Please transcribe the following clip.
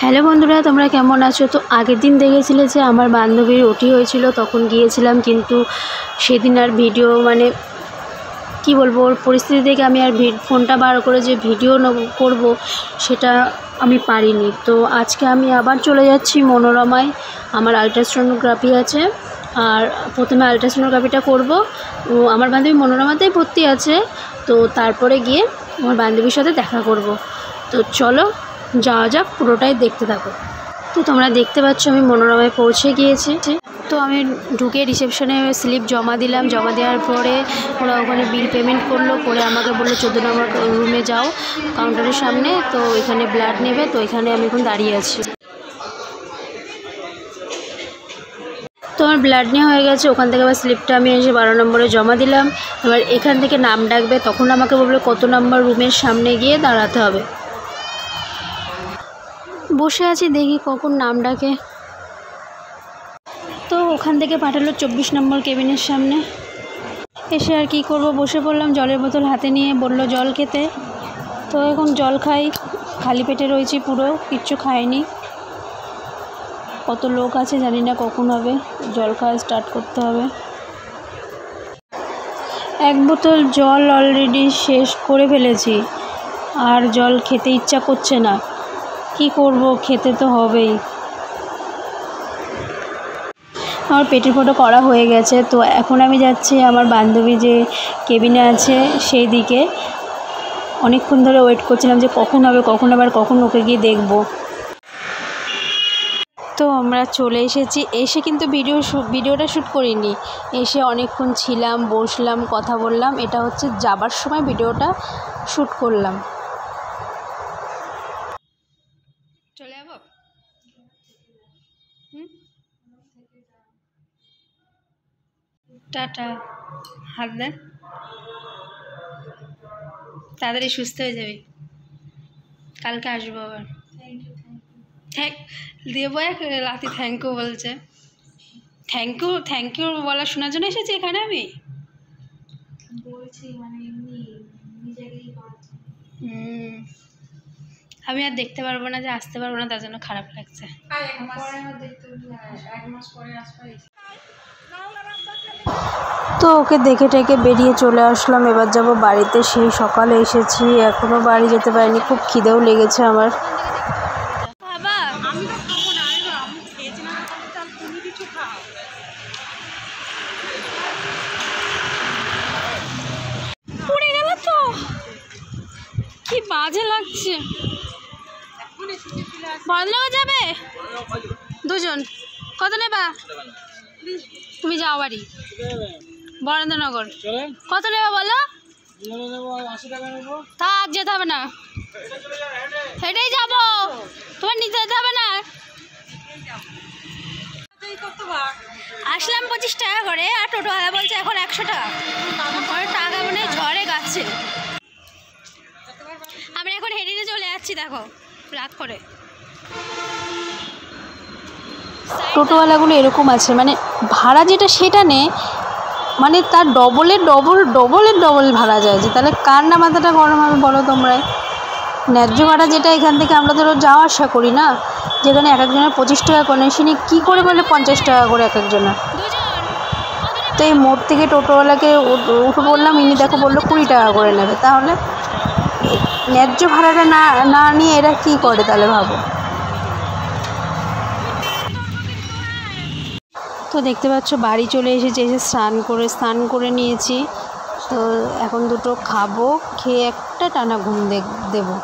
Hello বন্ধুরা, তোমরা কেমন আছো? তো আগের দিন দেখেছিলে যে আমার বান্ধবীর ওটি হয়েছিল, তখন গিয়েছিলাম, কিন্তু সেদিন আর ভিডিও কি বলবো, ওর পরিস্থিতি দেখে আমি আর ফোনটা বার করে যে ভিডিও করব সেটা আমি পারিনি। তো আজকে আমি আবার চলে যাচ্ছি মনোরমায়, আমার আলট্রাসোনোগ্রাফি আছে। আর প্রথমে আলট্রাসোনোগ্রাফিটা করব, আমার বান্ধবী মনোরমাতেই ভর্তি আছে। তো তারপরে গিয়ে আমার বান্ধবীর সাথে দেখা করব। তো চলো যাওয়া যাক, পুরোটাই দেখতে থাকো। তো তোমরা দেখতে পাচ্ছ আমি মনোরমায় পৌঁছে গিয়েছি। তো আমি ঢুকে রিসেপশনে স্লিপ জমা দিলাম। জমা দেওয়ার পরে ওরা ওখানে বিল পেমেন্ট করলো, করে আমাকে বললো 14 নম্বর রুমে যাও, কাউন্টারের সামনে। তো এখানে ব্লাড নেবে, তো এখানে আমি এখন দাঁড়িয়ে আছি। তো আমার ব্লাড নেওয়া হয়ে গেছে। ওখান থেকে আবার স্লিপটা আমি এসে 12 নম্বরে জমা দিলাম। এবার এখান থেকে নাম ডাকবে, তখন আমাকে বলবে কত নম্বর রুমের সামনে গিয়ে দাঁড়াতে হবে। বসে আছি, দেখি কখন নাম ডাকে। তো ওখান থেকে পাঠালো 24 নম্বর কেবিনের সামনে। এসে আর কি করব, বসে পড়লাম, জলের বোতল হাতে নিয়ে। বলল জল খেতে, তো এখন জল খাই। খালি পেটে রয়েছি, পুরো কিচ্ছু খাইনি। কত লোক আছে জানি না কখন হবে, জল খাওয়া স্টার্ট করতে হবে। এক বোতল জল অলরেডি শেষ করে ফেলেছি, আর জল খেতে ইচ্ছা করছে না। কি করব, খেতে তো হবেই। আমার পেটের ফটো করা হয়ে গেছে। তো এখন আমি যাচ্ছি আমার বান্ধবী যে কেবিনে আছে সেই দিকে। অনেকক্ষণ ধরে ওয়েট করছিলাম যে কখন হবে, কখন ওকে গিয়ে দেখব। তো আমরা চলে এসেছি। এসে কিন্তু ভিডিওটা শ্যুট করিনি, এসে অনেকক্ষণ ছিলাম, বসলাম, কথা বললাম। এটা হচ্ছে যাবার সময় ভিডিওটা শ্যুট করলাম। চলে যাবো। টাটা, হাত দেন, তাড়াতাড়ি সুস্থ হয়ে যাবি, কালকে আসবো আবার। দেবো এক রাতে থ্যাংক ইউ বলছে। থ্যাংক ইউ বলা শোনার জন্য এসেছি এখানে। আমি আমি আর দেখতে পারবো না, যে আসতে পারবো না, তার জন্য খারাপ লাগছে। তো ওকে দেখে টেকে বেরিয়ে চলে আসলাম। এবার যাব বাড়িতে। সেই সকালে এসেছি, এখনো বাড়ি যেতে পারিনি, খুব খিদেও লেগেছে আমার। পড়ে গেল তো, কি বাজে লাগছে। বদলাও যাবে দুজন, কত নেবা? তুমি যাও বাড়ি, বরেন্দ্রনগর। কত নেবা বলো? থাক, যেতে হবে না, হেঁটেই যাবো, তোমার নিতে যেতে হবে না। আসলাম 25 টাকা করে, আর টোটোওয়ালা বলছে এখন 100 টাকা। টাকা মানে ঝড়ে গাছে। আমরা এখন হেঁটে চলে যাচ্ছি, দেখো রাত করে। টোটোওয়ালাগুলো এরকম আছে, মানে ভাড়া যেটা সেটা নেই, মানে তার ডবলের ডবল ভাড়া যায়। যে তাহলে কার না মাথাটা গরম হবে বলো তোমরাই। ন্যায্য ভাড়া যেটা, এখান থেকে আমরা ধরো যাওয়া আসা করি না, যেখানে এক একজনের 25 টাকা করে, সেখানে কী করে বলে 50 টাকা করে এক একজনের। তো এই মোড় থেকে টোটোওয়ালাকে উঠে বললাম, ইনি দেখো বললো 20 টাকা করে নেবে। তাহলে ন্যায্য ভাড়াটা না নিয়ে এরা কী করে তাহলে ভাবো। তো দেখতে পাচ্ছ বাড়ি চলে এসেছি, এসে স্নান করে নিয়েছি। তো এখন দুটো খাবো, খেয়ে একটা টানা ঘুম দেবো।